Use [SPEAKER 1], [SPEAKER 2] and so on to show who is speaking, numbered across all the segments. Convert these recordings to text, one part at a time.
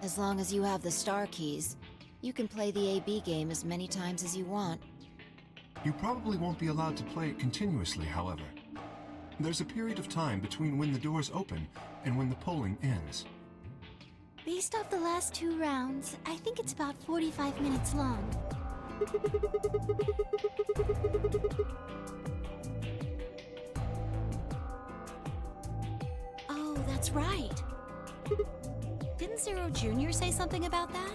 [SPEAKER 1] As long as you have the star keys, you can play the AB game as many times as you want.
[SPEAKER 2] You probably won't be allowed to play it continuously, however. There's a period of time between when the doors open and when the polling ends.
[SPEAKER 3] Based off the last 2 rounds, I think it's about 45 minutes long. Oh, that's right. Didn't Zero Jr. say something about that?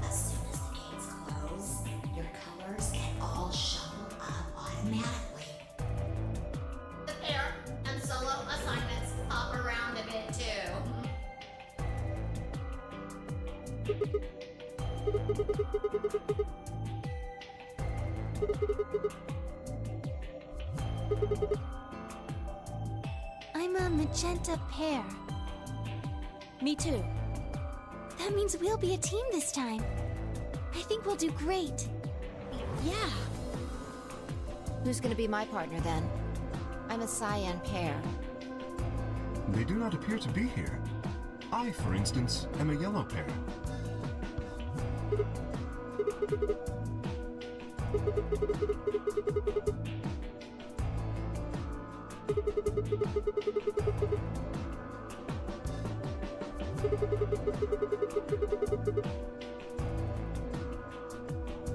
[SPEAKER 4] As soon as the gates close, your colors get all shuffled up automatically.
[SPEAKER 5] The pair and solo assignments hop around a bit too.
[SPEAKER 3] I'm a magenta pair. Me too. That means we'll be a team this time. I think we'll do great.
[SPEAKER 1] Yeah. Who's gonna be my partner then? I'm a cyan pair.
[SPEAKER 2] They do not appear to be here. I, for instance, am a yellow pair.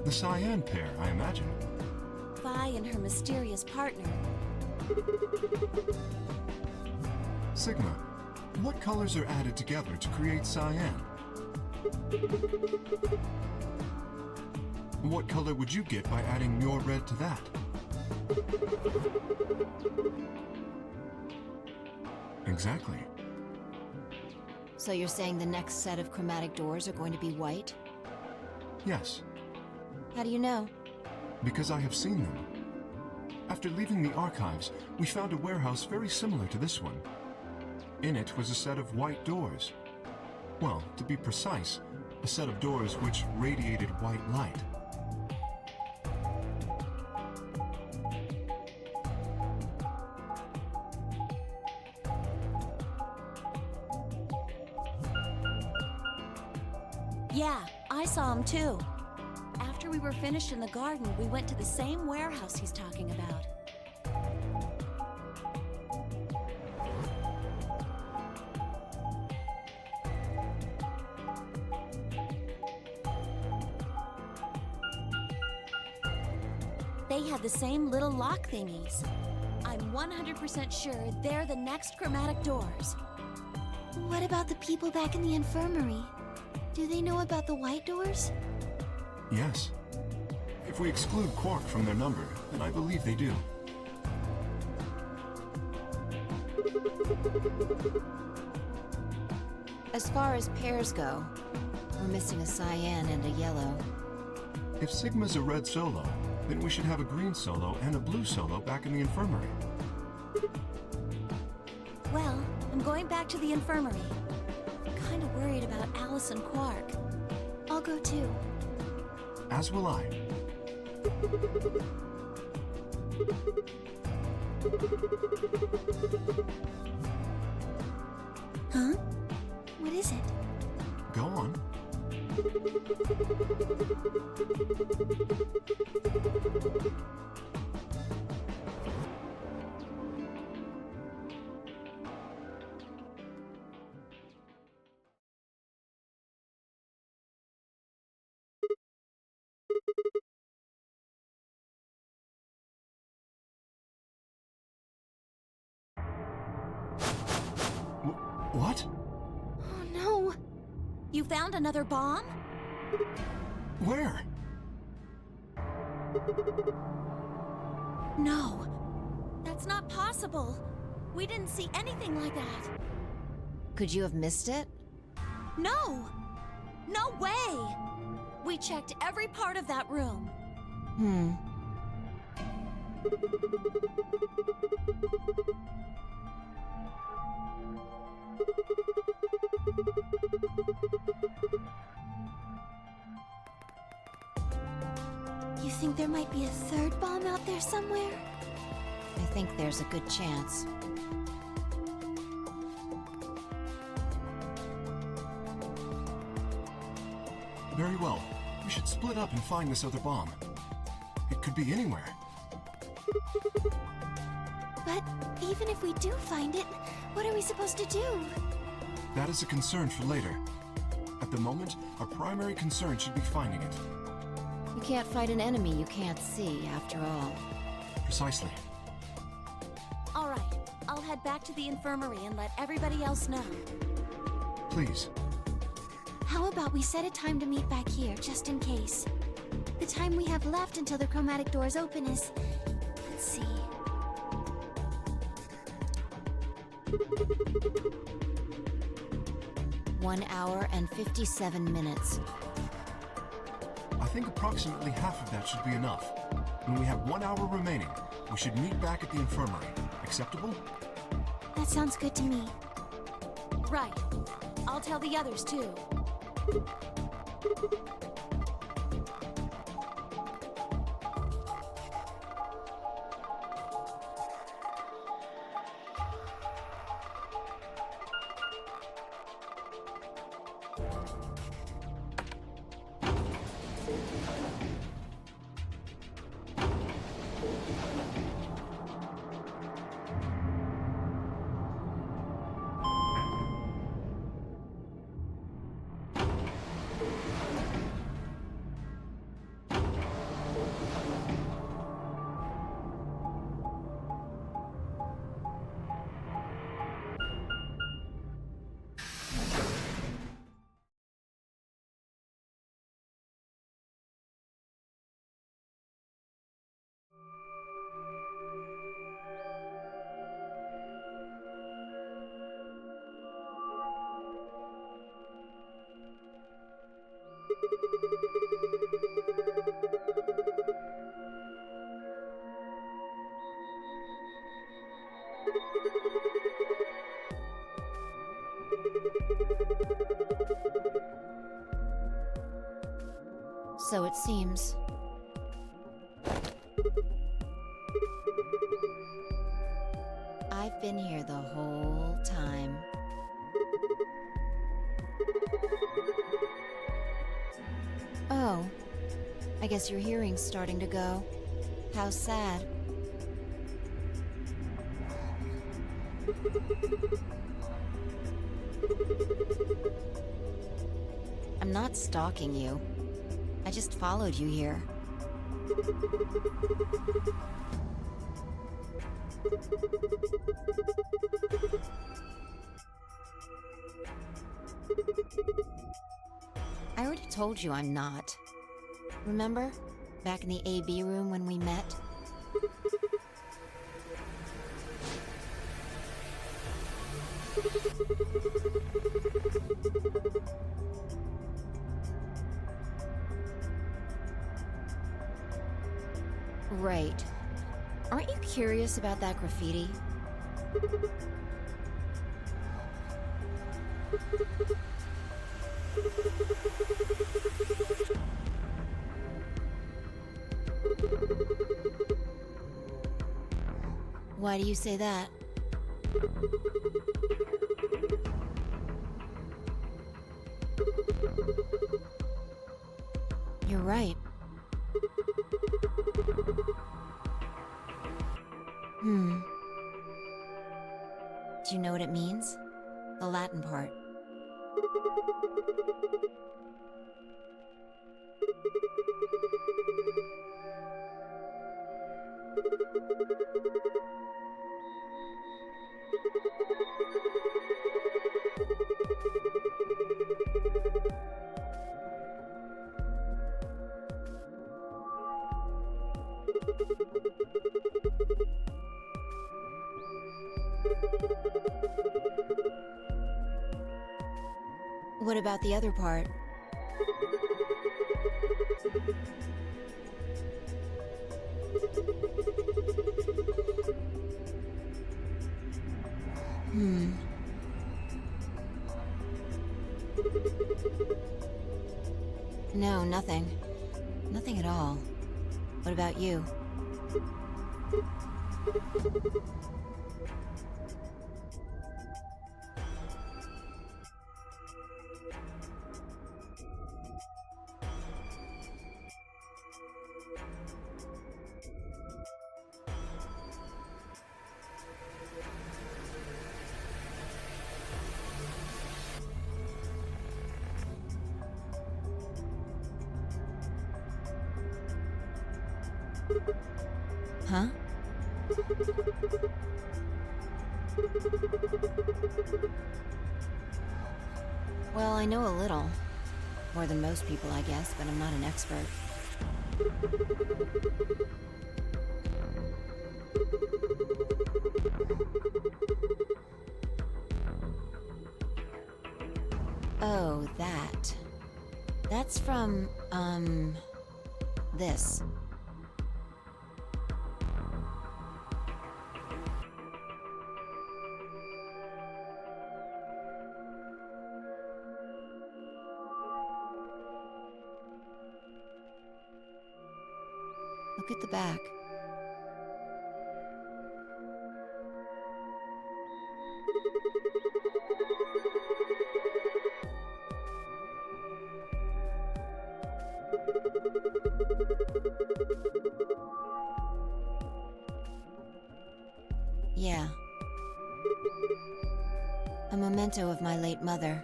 [SPEAKER 2] The cyan pair, I imagine.
[SPEAKER 3] Vi and her mysterious partner.
[SPEAKER 2] Sigma, what colors are added together to create cyan? What color would you get by adding your red to that? Exactly.
[SPEAKER 1] So you're saying the next set of chromatic doors are going to be white?
[SPEAKER 2] Yes,
[SPEAKER 1] How do you know?
[SPEAKER 2] because I have seen them. After leaving the archives, we found a warehouse very similar to this one. In it was a set of white doors. Well, to be precise, a set of doors which radiated white light.
[SPEAKER 3] Yeah, I saw him too. After we were finished in the garden, we went to the same warehouse he's talking about. They had the same little lock thingies. I'm 100% sure they're the next chromatic doors.
[SPEAKER 6] What about the people back in the infirmary? Do they know about the white doors?
[SPEAKER 2] Yes. If we exclude Quark from their number, then I believe they do.
[SPEAKER 1] As far as pairs go, we're missing a cyan and a yellow.
[SPEAKER 2] If Sigma's a red solo, then we should have a green solo and a blue solo back in the infirmary.
[SPEAKER 3] Well, I'm going back to the infirmary. Kinda worried about Alice and Quark.
[SPEAKER 6] I'll go too.
[SPEAKER 2] As will I.
[SPEAKER 6] Huh? What is it?
[SPEAKER 2] Go on. What?
[SPEAKER 6] Oh no!
[SPEAKER 3] You found another bomb?
[SPEAKER 2] Where?
[SPEAKER 3] No. That's not possible. We didn't see anything like that.
[SPEAKER 1] Could you have missed it?
[SPEAKER 3] No! No way! We checked every part of that room.
[SPEAKER 1] Hmm.
[SPEAKER 6] You think there might be a third bomb out there somewhere?
[SPEAKER 1] I think there's a good chance.
[SPEAKER 2] Very well. We should split up and find this other bomb. It could be anywhere.
[SPEAKER 6] But even if we do find it, what are we supposed to do?
[SPEAKER 2] That is a concern for later. At the moment, our primary concern should be finding it.
[SPEAKER 1] You can't fight an enemy you can't see, after all.
[SPEAKER 2] Precisely.
[SPEAKER 3] All right, I'll head back to the infirmary and let everybody else know.
[SPEAKER 2] Please.
[SPEAKER 6] How about we set a time to meet back here, just in case? The time we have left until the chromatic doors open is... let's see...
[SPEAKER 1] 1 hour and 57 minutes.
[SPEAKER 2] I think approximately half of that should be enough. When we have 1 hour remaining, we should meet back at the infirmary. Acceptable?
[SPEAKER 6] That sounds good to me.
[SPEAKER 3] Right. I'll tell the others too.
[SPEAKER 1] So it seems. I've been here the whole time. Oh, I guess your hearing's starting to go. How sad. I'm not stalking you. I just followed you here. I already told you I'm not. Remember? Back in the AB room when we met? Right. Aren't you curious about that graffiti? Why do you say that? You're right. Do you know what it means? The Latin part. What about the other part? No, nothing. Nothing at all. What about you? Huh? Well, I know a little. More than most people, I guess, but I'm not an expert. Oh, that. That's from, this. Look at the back. Yeah. A memento of my late mother.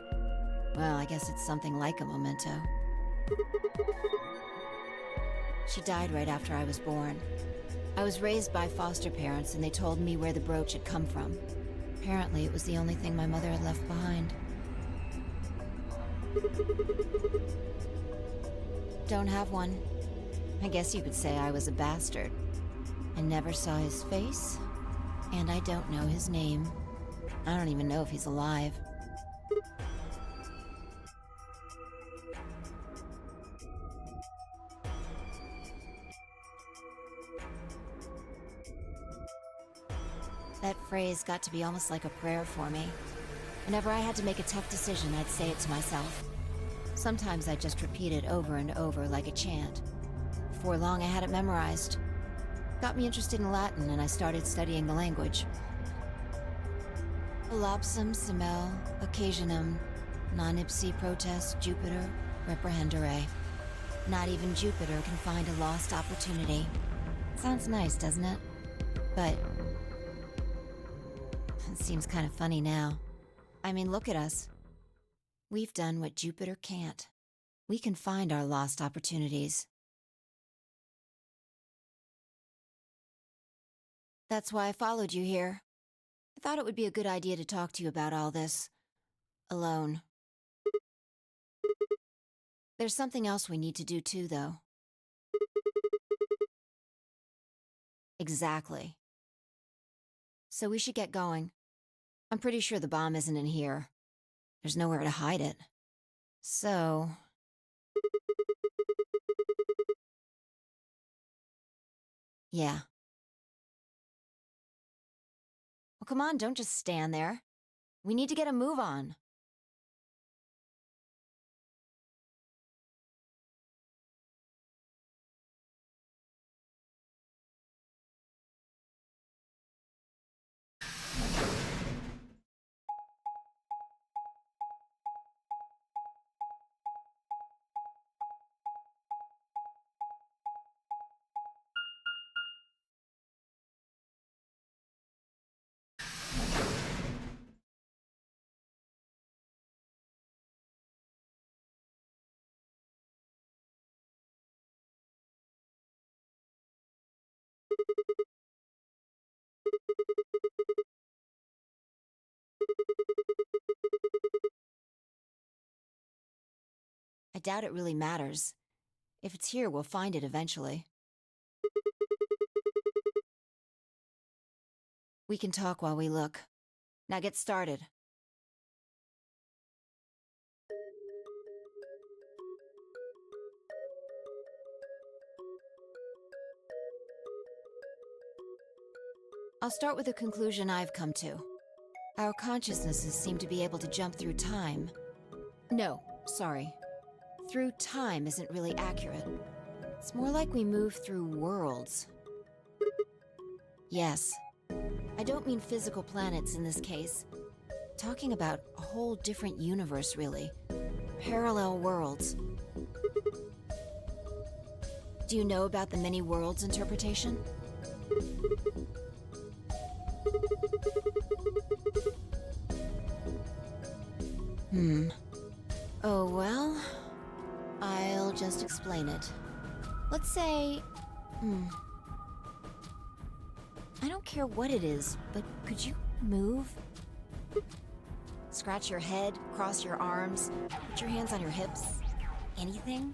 [SPEAKER 1] Well, I guess it's something like a memento. She died right after I was born. I was raised by foster parents, and they told me where the brooch had come from. Apparently, it was the only thing my mother had left behind. Don't have one. I guess you could say I was a bastard. I never saw his face, and I don't know his name. I don't even know if he's alive. That phrase got to be almost like a prayer for me. Whenever I had to make a tough decision, I'd say it to myself. Sometimes I'd just repeat it over and over like a chant. Before long, I had it memorized. Got me interested in Latin, and I started studying the language. Volapsum semel occasionum non ipsi protest Jupiter reprehendere. Not even Jupiter can find a lost opportunity. Sounds nice, doesn't it? But it seems kind of funny now. I mean, look at us. We've done what Jupiter can't. We can find our lost opportunities. That's why I followed you here. I thought it would be a good idea to talk to you about all this. Alone. There's something else we need to do too, though. Exactly. So we should get going. I'm pretty sure the bomb isn't in here. There's nowhere to hide it. So... yeah. Well, come on, don't just stand there. We need to get a move on. I doubt it really matters. If it's here, we'll find it eventually. We can talk while we look. Now get started. I'll start with a conclusion I've come to. Our consciousnesses seem to be able to jump through time. No, sorry. Through time isn't really accurate. It's more like we move through worlds. Yes. I don't mean physical planets in this case. Talking about a whole different universe, really. Parallel worlds. Do you know about the many worlds interpretation? Oh, well, I'll just explain it. Let's say, I don't care what it is, but could you move? Scratch your head, cross your arms, put your hands on your hips. Anything?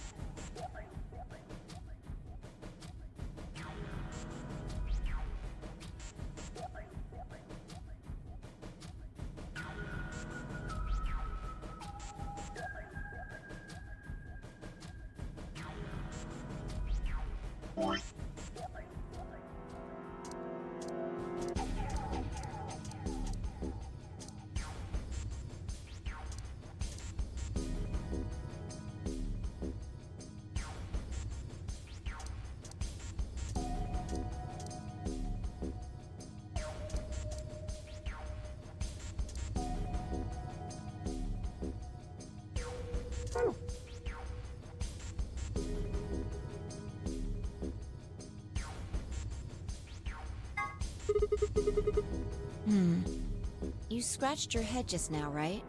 [SPEAKER 1] You scratched your head just now, right?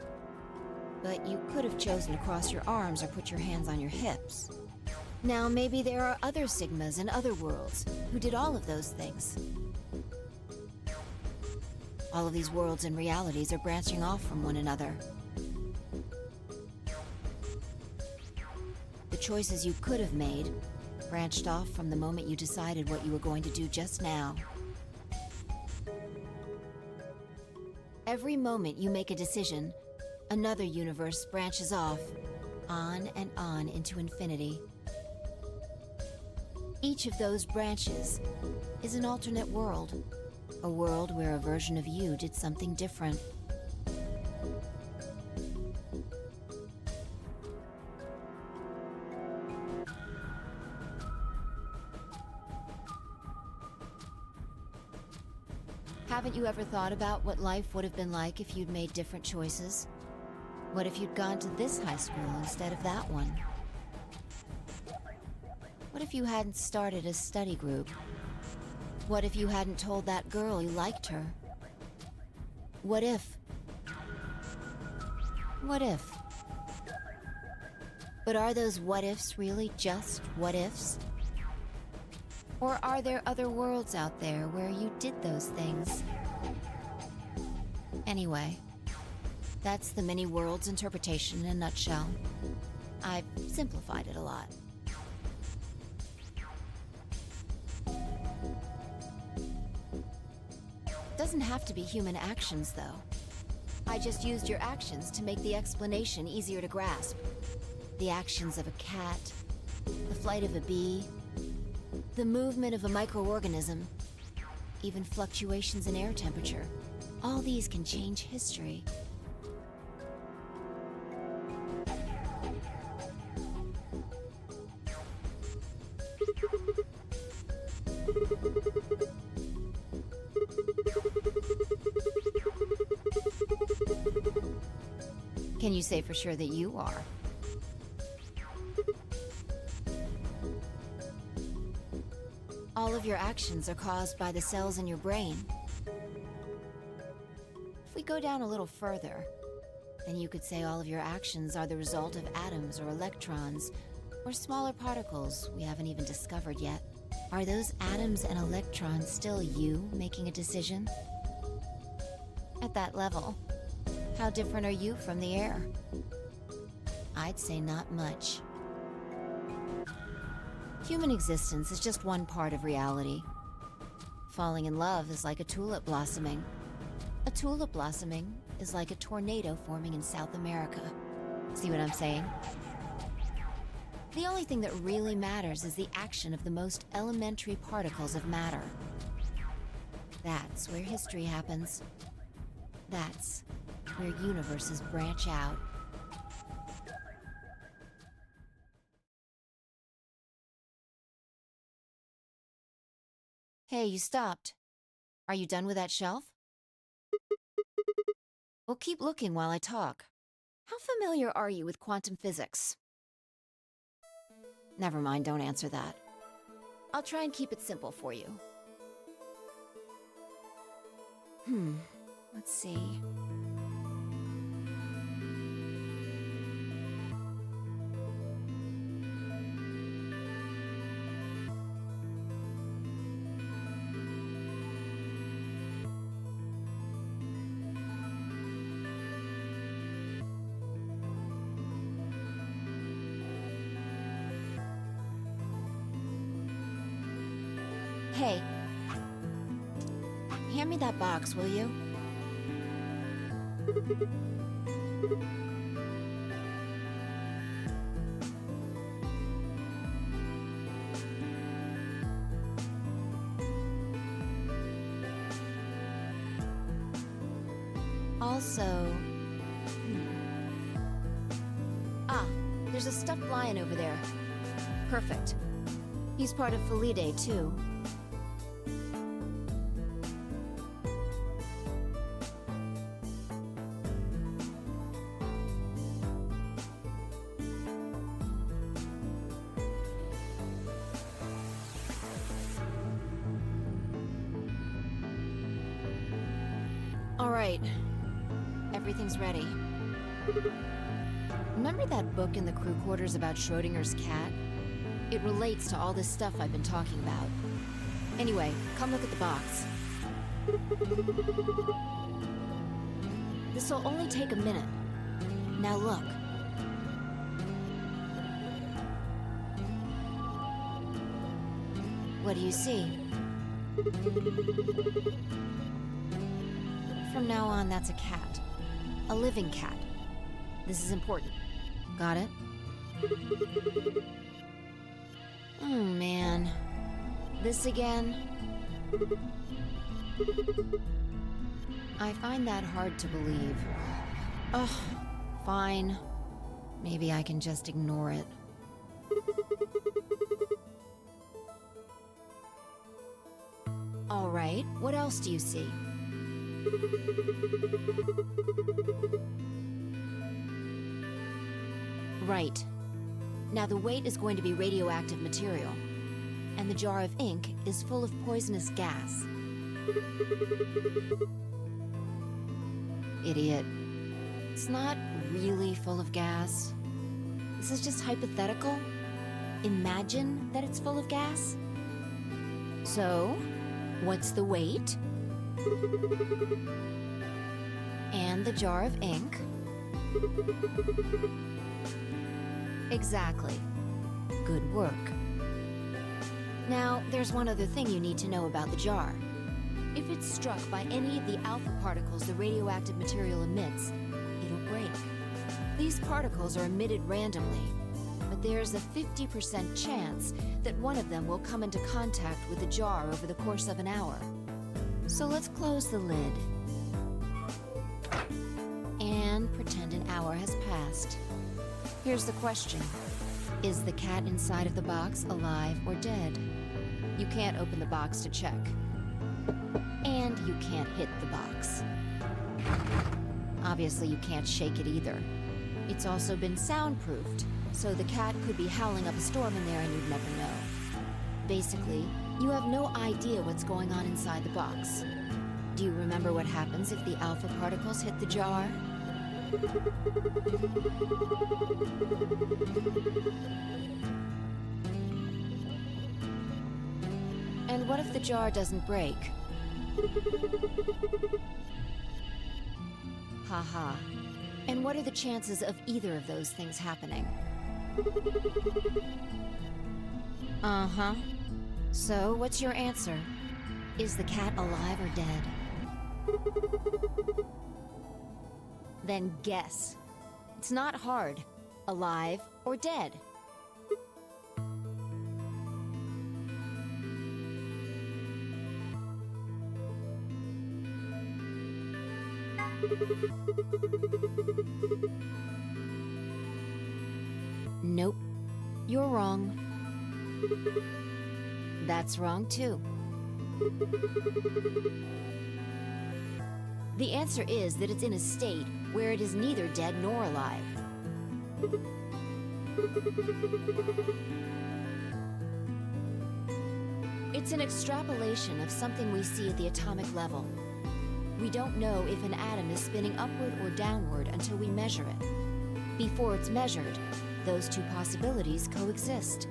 [SPEAKER 1] But you could have chosen to cross your arms or put your hands on your hips. Now, maybe there are other Sigmas in other worlds who did all of those things. All of these worlds and realities are branching off from one another. The choices you could have made branched off from the moment you decided what you were going to do just now. Every moment you make a decision, another universe branches off, on and on into infinity. Each of those branches is an alternate world, a world where a version of you did something different. Haven't you ever thought about what life would have been like if you'd made different choices? What if you'd gone to this high school instead of that one? What if you hadn't started a study group? What if you hadn't told that girl you liked her? What if? What if? But are those what-ifs really just what-ifs? Or are there other worlds out there where you did those things? Anyway, that's the many worlds interpretation in a nutshell. I've simplified it a lot. Doesn't have to be human actions, though. I just used your actions to make the explanation easier to grasp. The actions of a cat, the flight of a bee, the movement of a microorganism, even fluctuations in air temperature. All these can change history. Can you say for sure that you are? All of your actions are caused by the cells in your brain. If we go down a little further, then you could say all of your actions are the result of atoms or electrons, or smaller particles we haven't even discovered yet. Are those atoms and electrons still you making a decision? At that level, how different are you from the air? I'd say not much. Human existence is just one part of reality. Falling in love is like a tulip blossoming. A tulip blossoming is like a tornado forming in South America. See what I'm saying? The only thing that really matters is the action of the most elementary particles of matter. That's where history happens. That's where universes branch out. Hey, you stopped. Are you done with that shelf? Well, keep looking while I talk. How familiar are you with quantum physics? Never mind, don't answer that. I'll try and keep it simple for you. Let's see. Hey, hand me that box, will you? Also... Ah, there's a stuffed lion over there. Perfect. He's part of Felidae, too. All right. Everything's ready. Remember that book in the crew quarters about Schrödinger's cat? It relates to all this stuff I've been talking about. Anyway, come look at the box. This'll only take a minute. Now look. What do you see? From now on, that's a cat. A living cat. This is important. Got it? Oh, man. This again? I find that hard to believe. Ugh, fine. Maybe I can just ignore it. All right, what else do you see? Right. Now the weight is going to be radioactive material, and the jar of ink is full of poisonous gas. Idiot. It's not really full of gas. This is just hypothetical. Imagine that it's full of gas. So, what's the weight? And the jar of ink? Exactly. Good work. Now, there's one other thing you need to know about the jar. If it's struck by any of the alpha particles the radioactive material emits, it'll break. These particles are emitted randomly, but there's a 50% chance that one of them will come into contact with the jar over the course of an hour. So let's close the lid. And pretend an hour has passed. Here's the question. Is the cat inside of the box alive or dead? You can't open the box to check. And you can't hit the box. Obviously, you can't shake it either. It's also been soundproofed, so the cat could be howling up a storm in there and you'd never know. Basically, you have no idea what's going on inside the box. Do you remember what happens if the alpha particles hit the jar? And what if the jar doesn't break? Haha. And what are the chances of either of those things happening? Uh-huh. So, what's your answer? Is the cat alive or dead? Then guess. It's not hard. Alive or dead? Nope. You're wrong. That's wrong too. The answer is that it's in a state where it is neither dead nor alive. It's an extrapolation of something we see at the atomic level. We don't know if an atom is spinning upward or downward until we measure it. Before it's measured, those two possibilities coexist.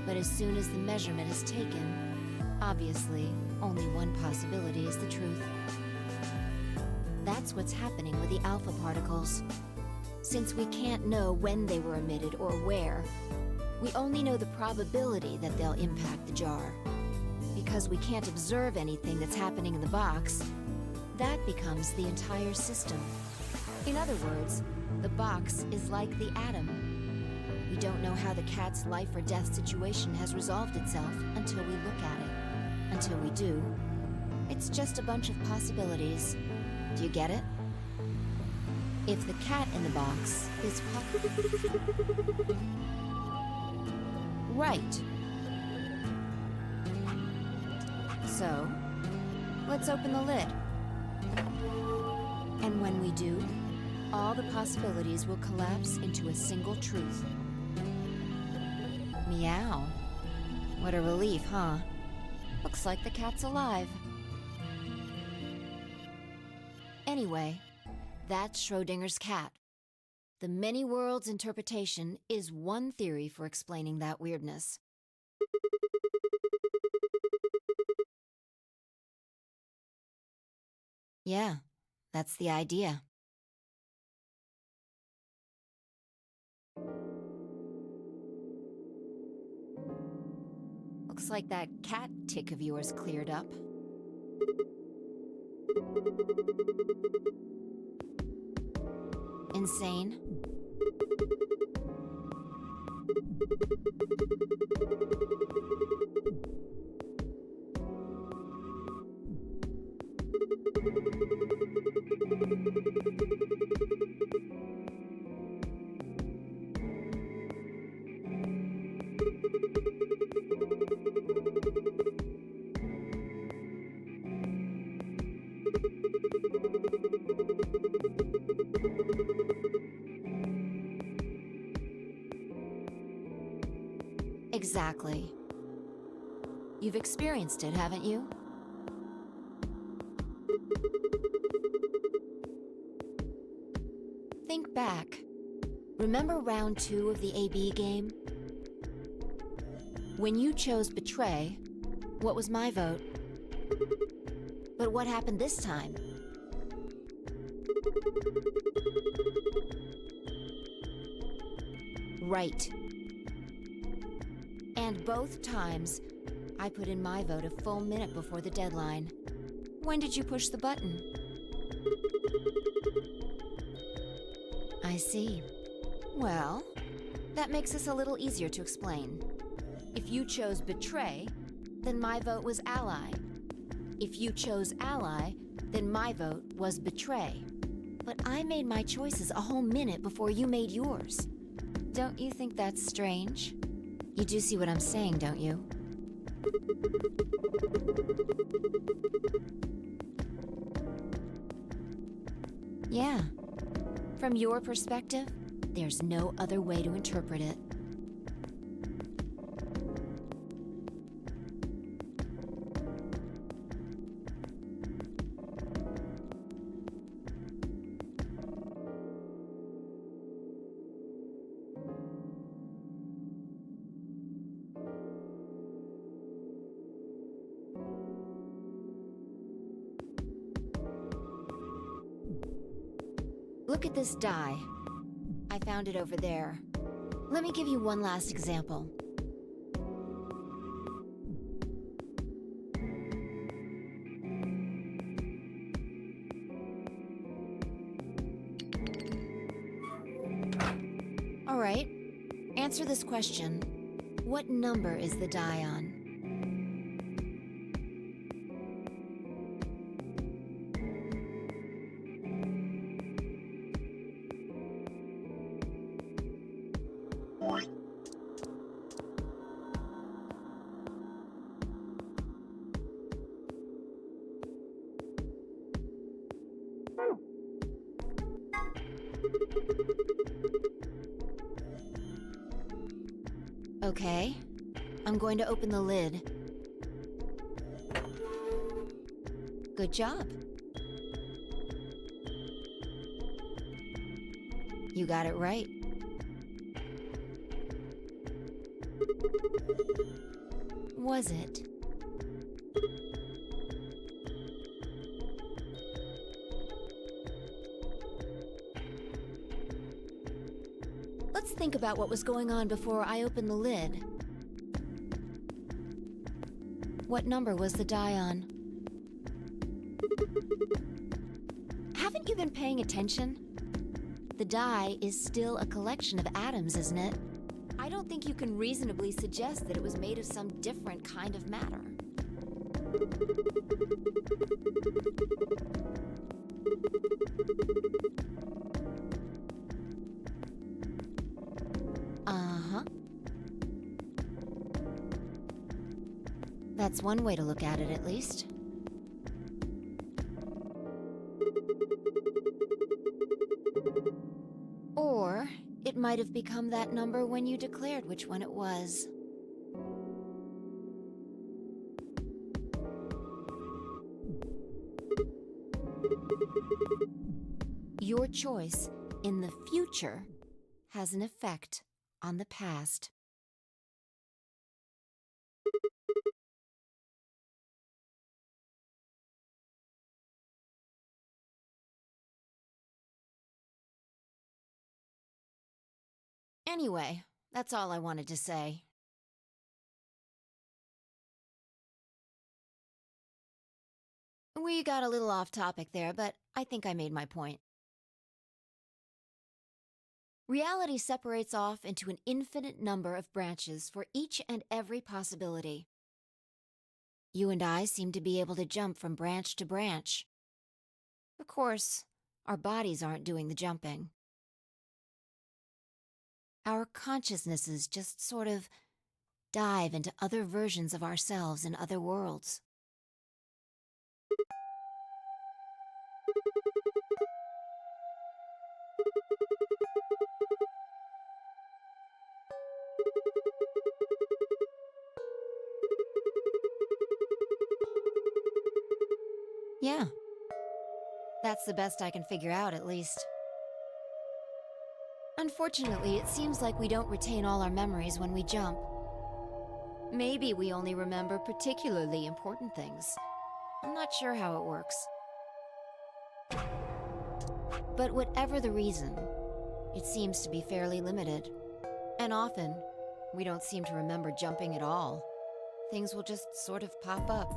[SPEAKER 1] But as soon as the measurement is taken, obviously, only one possibility is the truth. That's what's happening with the alpha particles. Since we can't know when they were emitted or where, we only know the probability that they'll impact the jar. Because we can't observe anything that's happening in the box, that becomes the entire system. In other words, the box is like the atom. We don't know how the cat's life or death situation has resolved itself until we look at it. Until we do, it's just a bunch of possibilities. Do you get it? If the cat in the box is right. So, let's open the lid. And when we do, all the possibilities will collapse into a single truth. Meow. What a relief, huh? Looks like the cat's alive. Anyway, that's Schrödinger's cat. The many worlds interpretation is one theory for explaining that weirdness. Yeah, that's the idea. Looks like that cat tick of yours cleared up. Insane? Exactly. You've experienced it, haven't you? Think back. Remember round 2 of the AB game? When you chose betray, what was my vote? But what happened this time? Right. And both times, I put in my vote a full minute before the deadline. When did you push the button? I see. Well, that makes this a little easier to explain. If you chose betray, then my vote was ally. If you chose ally, then my vote was betray. But I made my choices a whole minute before you made yours. Don't you think that's strange? You do see what I'm saying, don't you? Yeah. From your perspective, there's no other way to interpret it. Look at this die. I found it over there. Let me give you one last example. All right, answer this question. What number is the die on? Okay. I'm going to open the lid. Good job. You got it right. Was it? Let's think about what was going on before I opened the lid. What number was the die on? Haven't you been paying attention? The die is still a collection of atoms, isn't it? I don't think you can reasonably suggest that it was made of some different kind of matter. Uh-huh. That's one way to look at it, at least. Or it might have become that number when you declared which one it was. Your choice in the future has an effect on the past. Anyway, that's all I wanted to say. We got a little off topic there, but I think I made my point. Reality separates off into an infinite number of branches for each and every possibility. You and I seem to be able to jump from branch to branch. Of course, our bodies aren't doing the jumping. Our consciousnesses just sort of dive into other versions of ourselves in other worlds. Yeah. That's the best I can figure out, at least. Unfortunately, it seems like we don't retain all our memories when we jump. Maybe we only remember particularly important things. I'm not sure how it works. But whatever the reason, it seems to be fairly limited. And often, we don't seem to remember jumping at all. Things will just sort of pop up.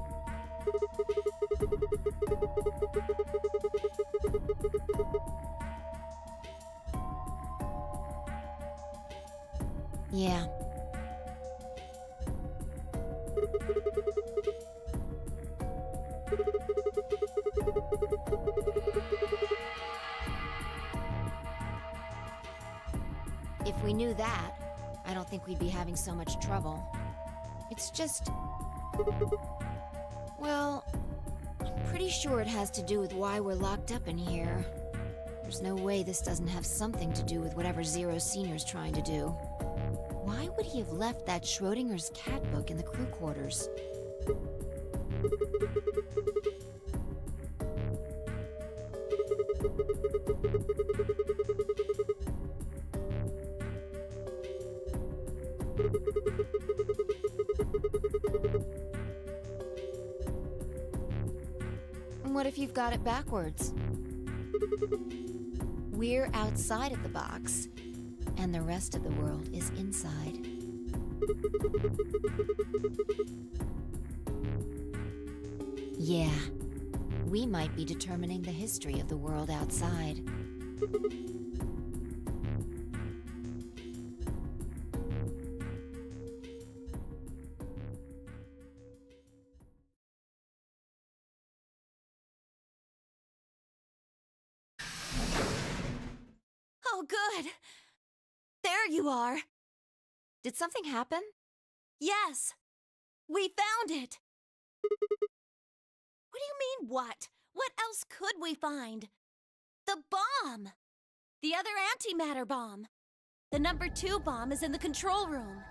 [SPEAKER 1] Yeah. If we knew that, I don't think we'd be having so much trouble. It's just... well, I'm pretty sure it has to do with why we're locked up in here. There's no way this doesn't have something to do with whatever Zero Senior's trying to do. Why would he have left that Schrödinger's cat book in the crew quarters? And what if you've got it backwards? We're outside of the box, and the rest of the world is inside. Yeah, we might be determining the history of the world outside.
[SPEAKER 3] Oh, good. There you are.
[SPEAKER 1] Did something happen?
[SPEAKER 3] Yes. We found it. What do you mean, what? What else could we find? The bomb. The other antimatter bomb. The number 2 bomb is in the control room.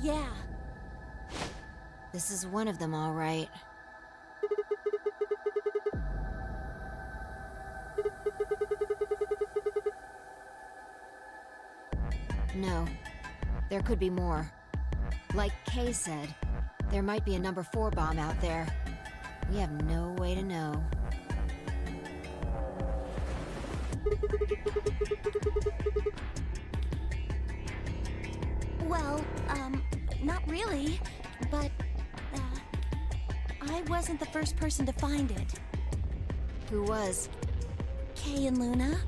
[SPEAKER 6] Yeah.
[SPEAKER 1] This is one of them, all right. No. There could be more. Like Kay said, there might be a number 4 bomb out there. We have no way to know.
[SPEAKER 6] Well, not really, but, I wasn't the first person to find it.
[SPEAKER 1] Who was?
[SPEAKER 6] Kay and Luna.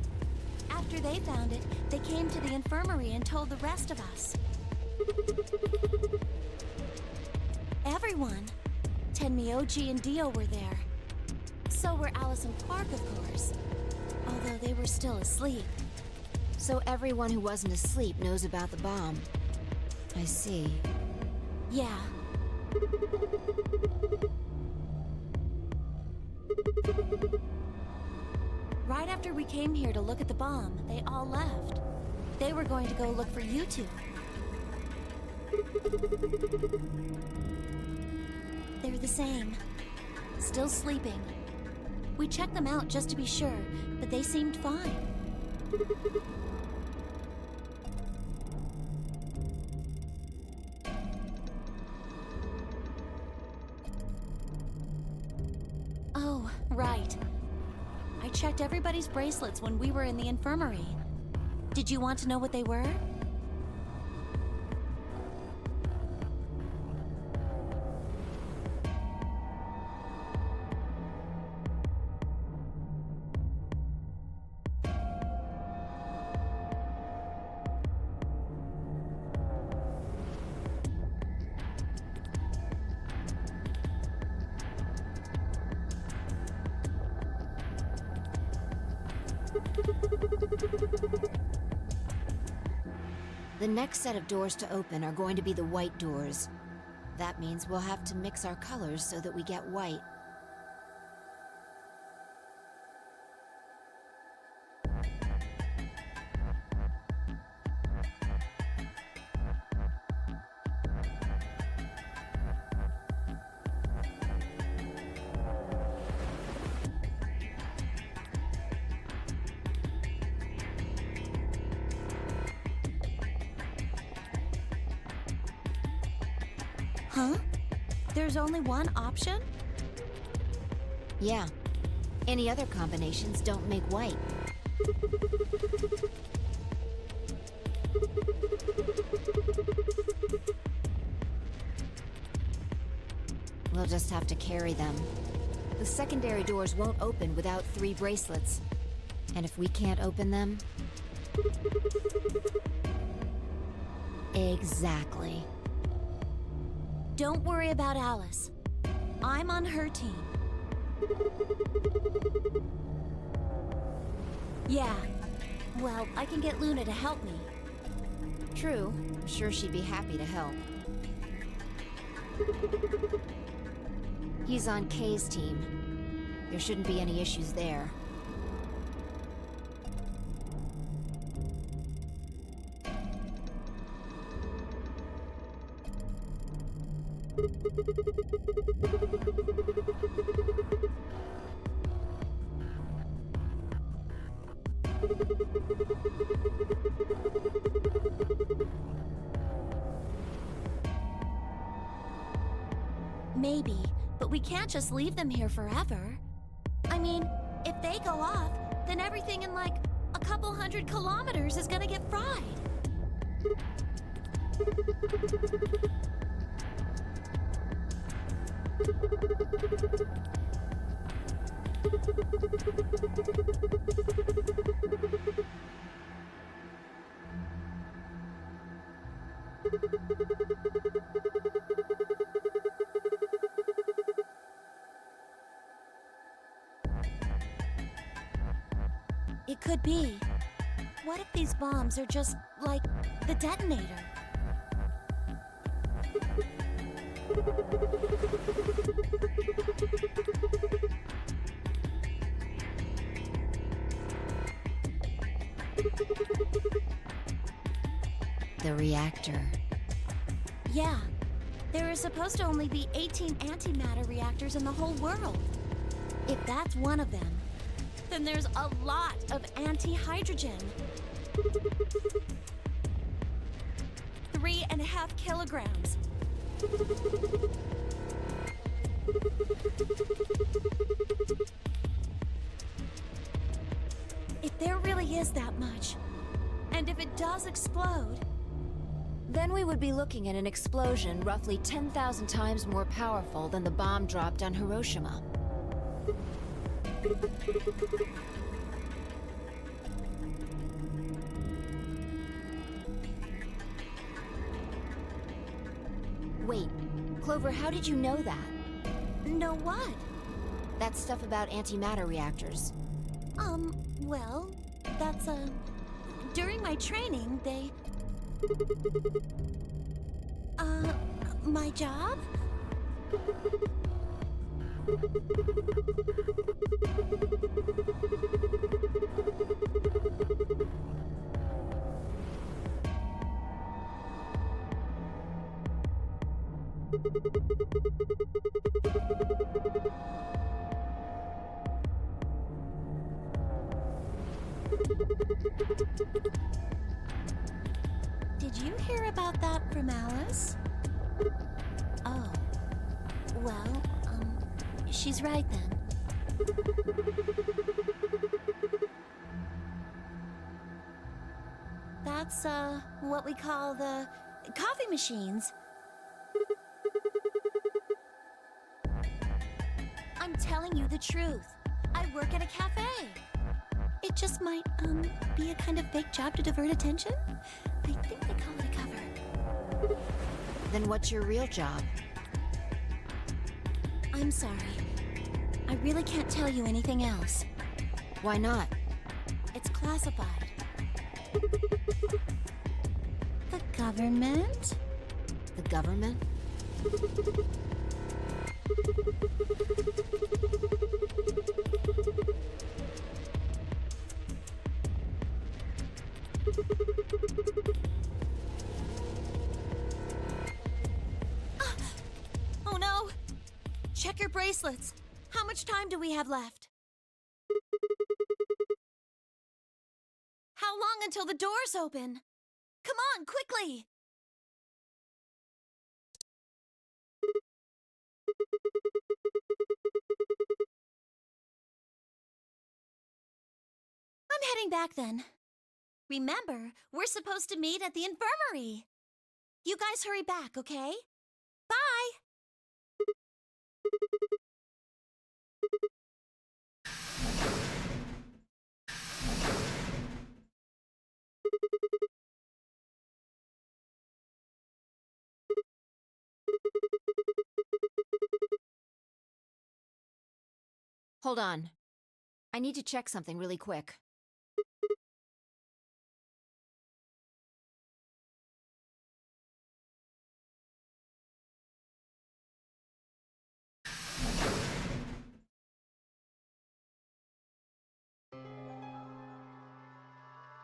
[SPEAKER 6] After they found it, they came to the infirmary and told the rest of us. Everyone. Tenmyoji and Dio were there. So were Alice and Clark, of course. Although they were still asleep.
[SPEAKER 1] So everyone who wasn't asleep knows about the bomb. I see.
[SPEAKER 6] Yeah. Right after we came here to look at the bomb, they all left. They were going to go look for you two. They're the same. Still sleeping. We checked them out just to be sure, but they seemed fine. Oh, right. I checked everybody's bracelets when we were in the infirmary. Did you want to know what they were?
[SPEAKER 1] The next set of doors to open are going to be the white doors. That means we'll have to mix our colors so that we get white.
[SPEAKER 6] Huh? There's only one option?
[SPEAKER 1] Yeah. Any other combinations don't make white. We'll just have to carry them. The secondary doors won't open without 3 bracelets. And if we can't open them... Exactly.
[SPEAKER 6] Don't worry about Alice. I'm on her team. Yeah. Well, I can get Luna to help me.
[SPEAKER 1] True. I'm sure she'd be happy to help. He's on Kay's team. There shouldn't be any issues there.
[SPEAKER 6] Maybe, but we can't just leave them here forever. I mean, if they go off, then everything in like a couple 100 kilometers is gonna get fried. It could be. What if these bombs are just like the detonator?
[SPEAKER 1] The reactor.
[SPEAKER 6] Yeah. There are supposed to only be 18 antimatter reactors in the whole world. If that's one of them, then there's a lot of anti-hydrogen. 3.5 kilograms. If there really is that much, and if it does explode,
[SPEAKER 1] Then we would be looking at an explosion roughly 10,000 times more powerful than the bomb dropped on Hiroshima. Wait, Clover, how did you know that?
[SPEAKER 6] know what?
[SPEAKER 1] That stuff about antimatter reactors.
[SPEAKER 6] Well, that's, during my training, they... my job? Did you hear about that from Alice? Oh. Well, she's right then. That's, what we call the coffee machines. I'm telling you the truth. I work at a cafe. It just might, be a kind of fake job to divert attention. I think they call it a cover.
[SPEAKER 1] Then what's your real job?
[SPEAKER 6] I'm sorry. I really can't tell you anything else.
[SPEAKER 1] Why not?
[SPEAKER 6] It's classified. The government?
[SPEAKER 1] The government?
[SPEAKER 6] Oh no! Check your bracelets. How much time do we have left? How long until the doors open? Come on, quickly! I'm heading back then. Remember, we're supposed to meet at the infirmary. You guys hurry back, okay? Bye!
[SPEAKER 1] Hold on. I need to check something really quick.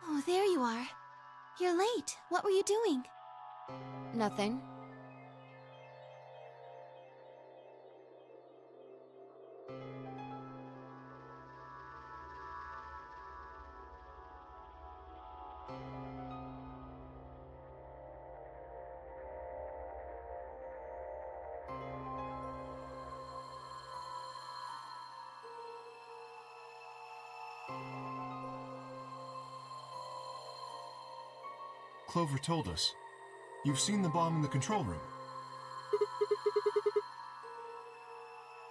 [SPEAKER 3] Oh, there you are. You're late. What were you doing?
[SPEAKER 1] Nothing.
[SPEAKER 2] Clover told us. You've seen the bomb in the control room.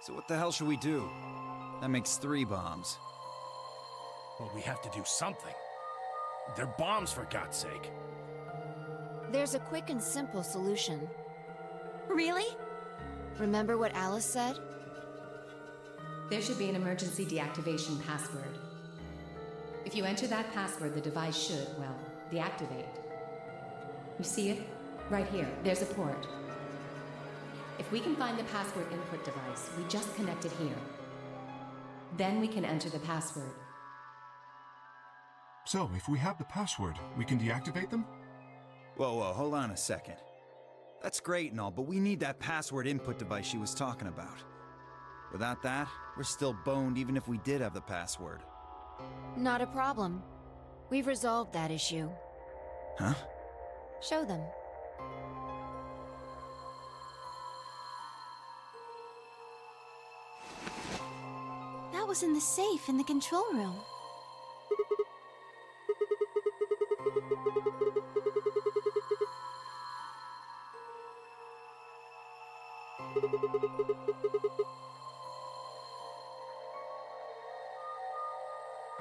[SPEAKER 7] So what the hell should we do? That makes 3 bombs.
[SPEAKER 8] Well, we have to do something. They're bombs, for God's sake.
[SPEAKER 1] There's a quick and simple solution.
[SPEAKER 6] Really?
[SPEAKER 1] Remember what Alice said?
[SPEAKER 9] There should be an emergency deactivation password. If you enter that password, the device should, well, deactivate. You see it? Right here. There's a port. If we can find the password input device, we just connect it here. Then we can enter the password.
[SPEAKER 2] So, if we have the password, we can deactivate them?
[SPEAKER 7] Whoa, hold on a second. That's great and all, but we need that password input device she was talking about. Without that, we're still boned even if we did have the password.
[SPEAKER 1] Not a problem. We've resolved that issue.
[SPEAKER 7] Huh?
[SPEAKER 1] Show them.
[SPEAKER 3] That was in the safe in the control room.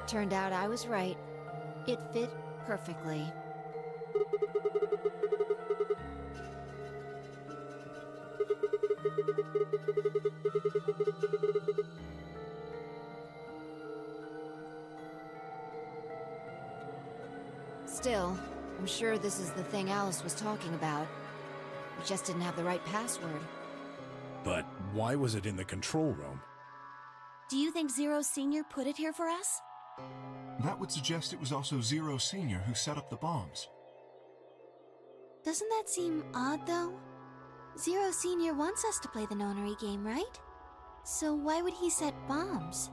[SPEAKER 1] Turned out I was right. It fit perfectly. Still, I'm sure this is the thing Alice was talking about. We just didn't have the right password.
[SPEAKER 8] But why was it in the control room?
[SPEAKER 6] Do you think Zero Senior put it here for us?
[SPEAKER 2] That would suggest it was also Zero Senior who set up the bombs.
[SPEAKER 3] Doesn't that seem odd, though? Zero Senior wants us to play the Nonary game, right? So why would he set bombs?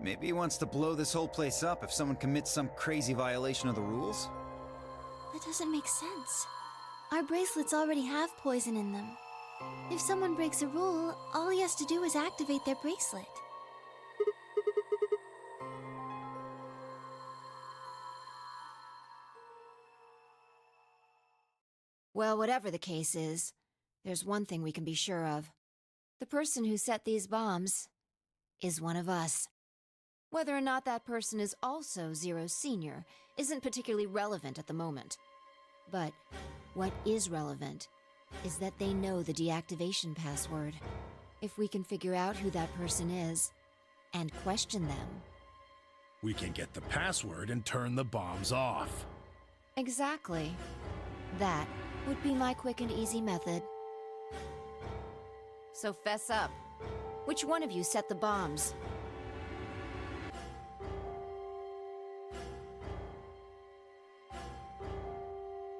[SPEAKER 7] Maybe he wants to blow this whole place up if someone commits some crazy violation of the rules?
[SPEAKER 3] That doesn't make sense. Our bracelets already have poison in them. If someone breaks a rule, all he has to do is activate their bracelet.
[SPEAKER 1] Well, whatever the case is, there's one thing we can be sure of. The person who set these bombs is one of us. Whether or not that person is also Zero Senior isn't particularly relevant at the moment. But what is relevant is that they know the deactivation password. If we can figure out who that person is and question them.
[SPEAKER 8] We can get the password and turn the bombs off.
[SPEAKER 1] Exactly. That would be my quick and easy method. So fess up. Which one of you set the bombs?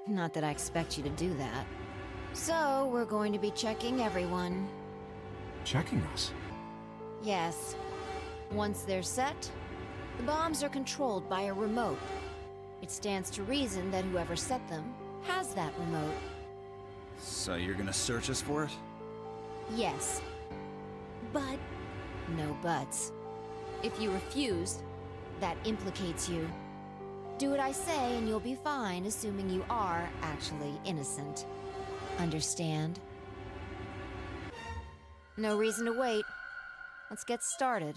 [SPEAKER 1] Not that I expect you to do that. So, we're going to be checking everyone.
[SPEAKER 2] Checking us?
[SPEAKER 1] Yes. Once they're set, the bombs are controlled by a remote. It stands to reason that whoever set them has that remote.
[SPEAKER 7] So you're gonna search us for it?
[SPEAKER 1] Yes.
[SPEAKER 3] But
[SPEAKER 1] No buts. If you refuse, that implicates you. Do what I say and you'll be fine, assuming you are actually innocent. Understand? No reason to wait. Let's get started.